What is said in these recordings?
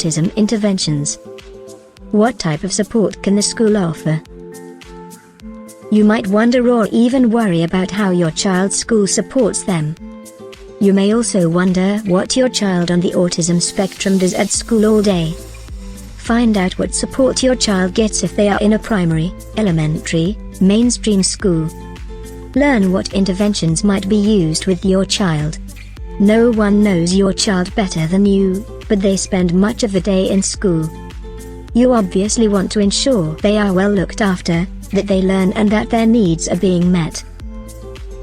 autism interventions. What type of support can the school offer? You might wonder or even worry about how your child's school supports them. You may also wonder what your child on the autism spectrum does at school all day. Find out what support your child gets if they are in a primary, elementary, mainstream school. Learn what interventions might be used with your child. No one knows your child better than you, but they spend much of the day in school. You obviously want to ensure they are well looked after, that they learn and that their needs are being met.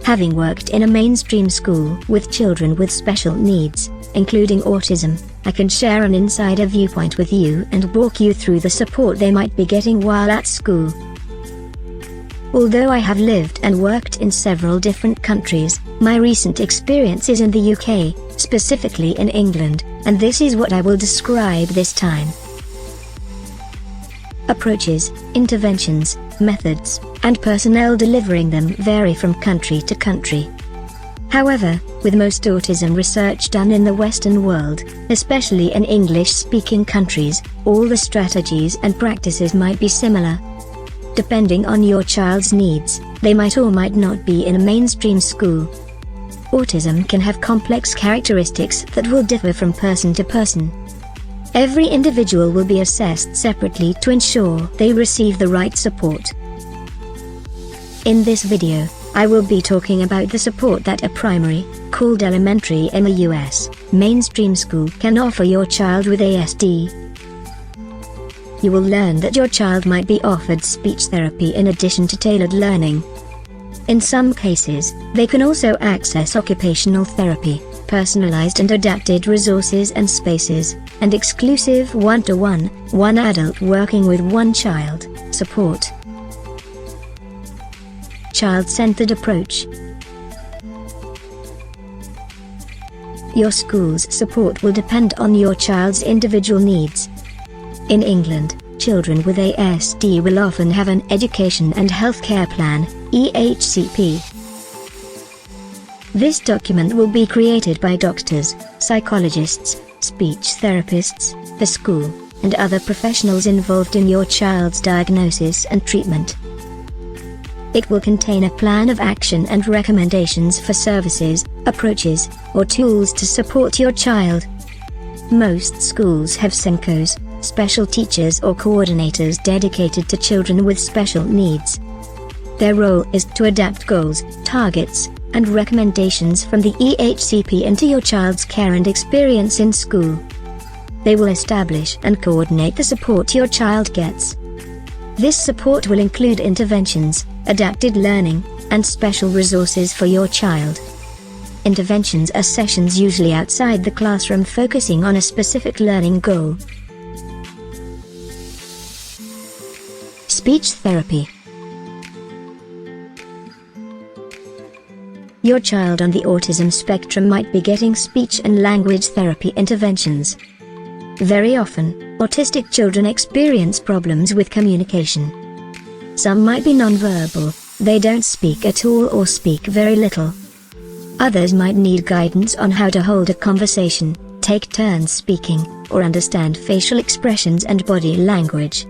Having worked in a mainstream school with children with special needs, including autism, I can share an insider viewpoint with you and walk you through the support they might be getting while at school. Although I have lived and worked in several different countries, my recent experience is in the UK, specifically in England, and this is what I will describe this time. Approaches, interventions, methods, and personnel delivering them vary from country to country. However, with most autism research done in the Western world, especially in English-speaking countries, all the strategies and practices might be similar. Depending on your child's needs, they might or might not be in a mainstream school. Autism can have complex characteristics that will differ from person to person. Every individual will be assessed separately to ensure they receive the right support. In this video, I will be talking about the support that a primary, called elementary in the US, mainstream school can offer your child with ASD. You will learn that your child might be offered speech therapy in addition to tailored learning. In some cases, they can also access occupational therapy, personalized and adapted resources and spaces, and exclusive one-to-one, one adult working with one child, support. Child-centered approach. Your school's support will depend on your child's individual needs. In England, children with ASD will often have an Education and Healthcare Plan, EHCP. This document will be created by doctors, psychologists, speech therapists, the school, and other professionals involved in your child's diagnosis and treatment. It will contain a plan of action and recommendations for services, approaches, or tools to support your child. Most schools have SENCOs, special teachers or coordinators dedicated to children with special needs. Their role is to adapt goals, targets, and recommendations from the EHCP into your child's care and experience in school. They will establish and coordinate the support your child gets. This support will include interventions, adapted learning, and special resources for your child. Interventions are sessions usually outside the classroom focusing on a specific learning goal. Speech therapy. Your child on the autism spectrum might be getting speech and language therapy interventions. Very often, autistic children experience problems with communication. Some might be nonverbal, they don't speak at all or speak very little. Others might need guidance on how to hold a conversation, take turns speaking, or understand facial expressions and body language.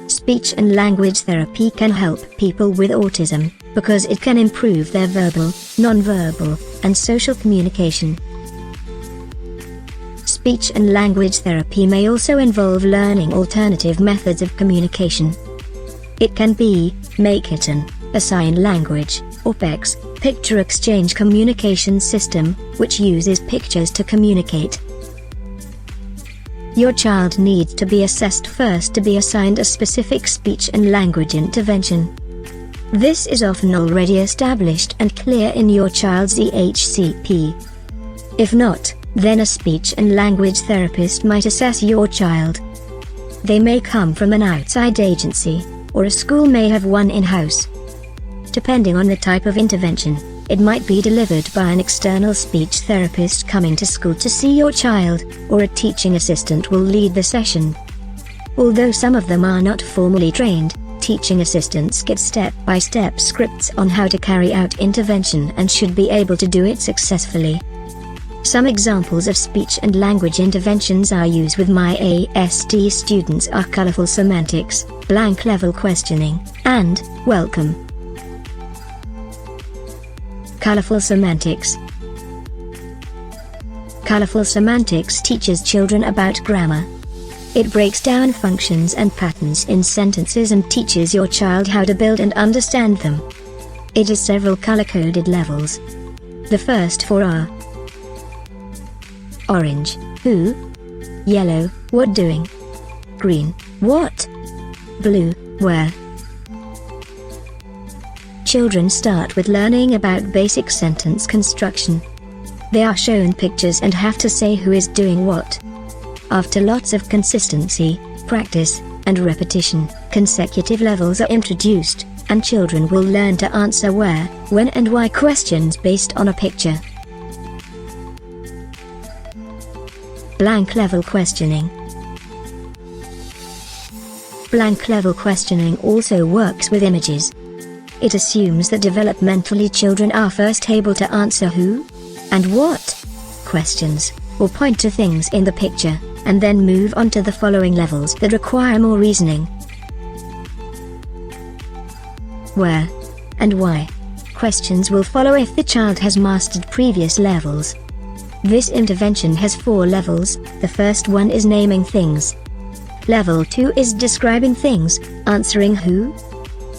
Speech and language therapy can help people with autism, because it can improve their verbal, nonverbal, and social communication. Speech and language therapy may also involve learning alternative methods of communication. It can be, make-it-an, a sign language, or PECS, picture exchange communication system, which uses pictures to communicate. Your child needs to be assessed first to be assigned a specific speech and language intervention. This is often already established and clear in your child's EHCP. If not, then a speech and language therapist might assess your child. They may come from an outside agency, or a school may have one in-house. Depending on the type of intervention, it might be delivered by an external speech therapist coming to school to see your child, or a teaching assistant will lead the session. Although some of them are not formally trained, teaching assistants get step-by-step scripts on how to carry out intervention and should be able to do it successfully. Some examples of speech and language interventions I use with my ASD students are colorful semantics, blank level questioning, and welcome. Colorful semantics. Colorful semantics teaches children about grammar. It breaks down functions and patterns in sentences and teaches your child how to build and understand them. It has several color-coded levels. The first four are: orange, who? Yellow, what doing? Green, what? Blue, where? Children start with learning about basic sentence construction. They are shown pictures and have to say who is doing what. After lots of consistency, practice, and repetition, consecutive levels are introduced, and children will learn to answer where, when and why questions based on a picture. Blank level questioning. Blank level questioning also works with images. It assumes that developmentally children are first able to answer who and what questions, or point to things in the picture, and then move on to the following levels that require more reasoning. Where and why questions will follow if the child has mastered previous levels. This intervention has 4 levels. The first one is naming things. Level 2 is describing things, answering who,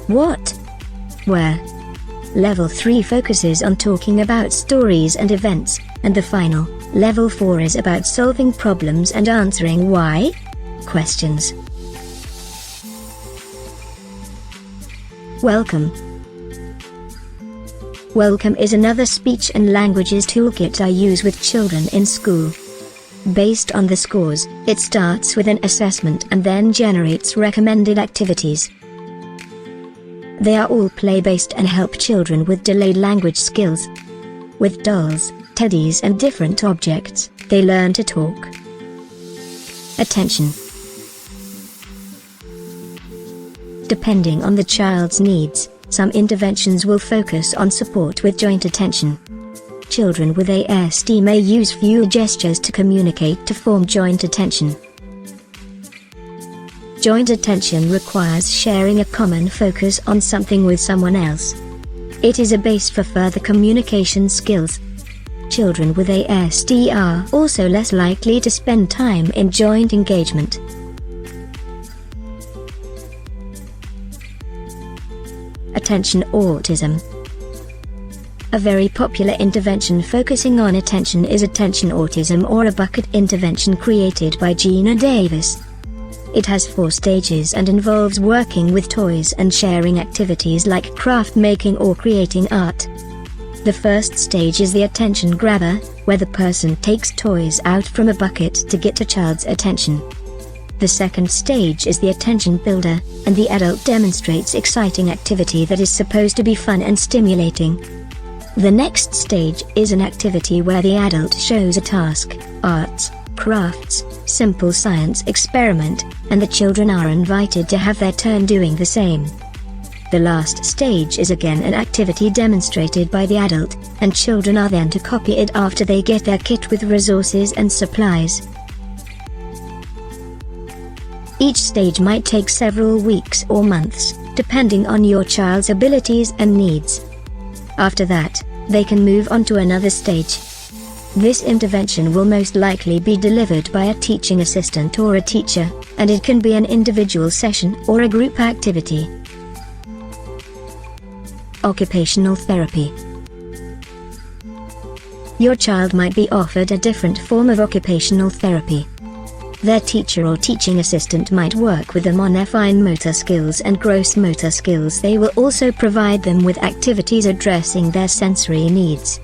what, where. Level 3 focuses on talking about stories and events, and the final, Level 4 is about solving problems and answering why questions. Welcome. Welcome is another speech and languages toolkit I use with children in school. Based on the scores, it starts with an assessment and then generates recommended activities. They are all play-based and help children with delayed language skills. With dolls, teddies and different objects, they learn to talk. Attention. Depending on the child's needs, some interventions will focus on support with joint attention. Children with ASD may use fewer gestures to communicate to form joint attention. Joint attention requires sharing a common focus on something with someone else. It is a base for further communication skills. Children with ASD are also less likely to spend time in joint engagement. Attention autism. A very popular intervention focusing on attention is attention autism, or a bucket intervention created by Gina Davis. It has 4 stages and involves working with toys and sharing activities like craft making or creating art. The first stage is the attention grabber, where the person takes toys out from a bucket to get a child's attention. The second stage is the attention builder, and the adult demonstrates exciting activity that is supposed to be fun and stimulating. The next stage is an activity where the adult shows a task, arts, crafts, simple science experiment, and the children are invited to have their turn doing the same. The last stage is again an activity demonstrated by the adult, and children are then to copy it after they get their kit with resources and supplies. Each stage might take several weeks or months, depending on your child's abilities and needs. After that, they can move on to another stage. This intervention will most likely be delivered by a teaching assistant or a teacher, and it can be an individual session or a group activity. Occupational therapy. Your child might be offered a different form of occupational therapy. Their teacher or teaching assistant might work with them on their fine motor skills and gross motor skills. They will also provide them with activities addressing their sensory needs.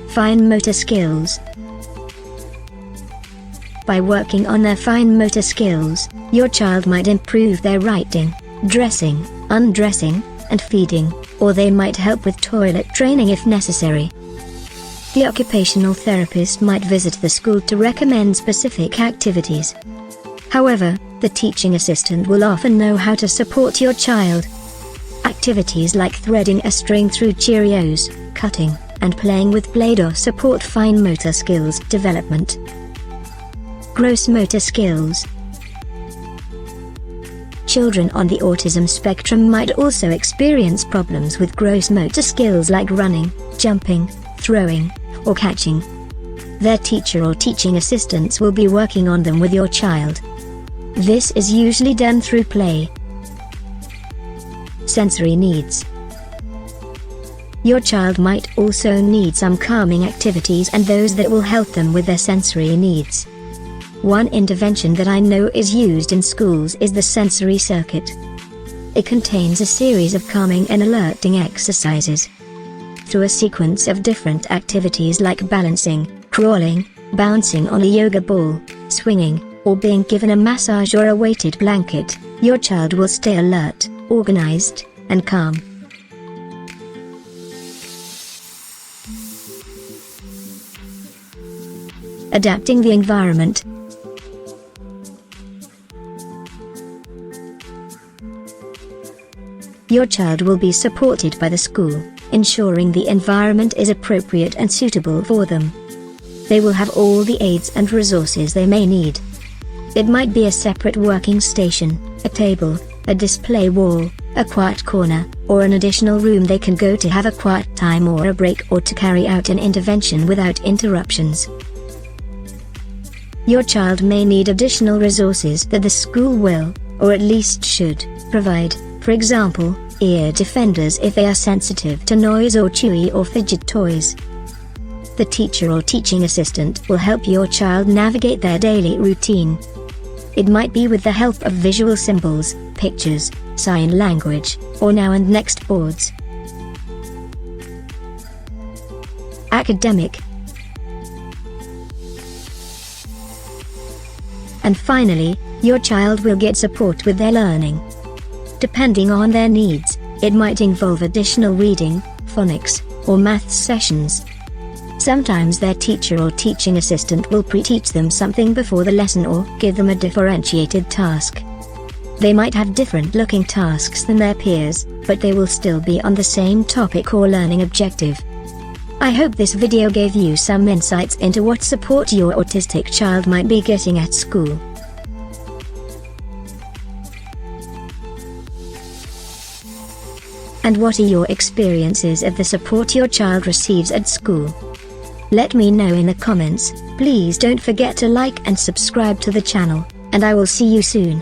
Fine motor skills. By working on their fine motor skills, your child might improve their writing, dressing, undressing, and feeding, or they might help with toilet training if necessary. The occupational therapist might visit the school to recommend specific activities. However, the teaching assistant will often know how to support your child. Activities like threading a string through Cheerios, cutting, and playing with Play-Doh support fine motor skills development. Gross motor skills. Children on the autism spectrum might also experience problems with gross motor skills like running, jumping, throwing, or catching. Their teacher or teaching assistants will be working on them with your child. This is usually done through play. Sensory needs. Your child might also need some calming activities and those that will help them with their sensory needs. One intervention that I know is used in schools is the sensory circuit. It contains a series of calming and alerting exercises. Through a sequence of different activities like balancing, crawling, bouncing on a yoga ball, swinging, or being given a massage or a weighted blanket, your child will stay alert, organized, and calm. Adapting the environment. Your child will be supported by the school, ensuring the environment is appropriate and suitable for them. They will have all the aids and resources they may need. It might be a separate working station, a table, a display wall, a quiet corner, or an additional room they can go to have a quiet time or a break or to carry out an intervention without interruptions. Your child may need additional resources that the school will, or at least should, provide, for example, ear defenders if they are sensitive to noise or chewy or fidget toys. The teacher or teaching assistant will help your child navigate their daily routine. It might be with the help of visual symbols, pictures, sign language, or now and next boards. Academic. And finally, your child will get support with their learning. Depending on their needs, it might involve additional reading, phonics, or maths sessions. Sometimes their teacher or teaching assistant will pre-teach them something before the lesson or give them a differentiated task. They might have different looking tasks than their peers, but they will still be on the same topic or learning objective. I hope this video gave you some insights into what support your autistic child might be getting at school. And what are your experiences of the support your child receives at school? Let me know in the comments. Please don't forget to like and subscribe to the channel, and I will see you soon.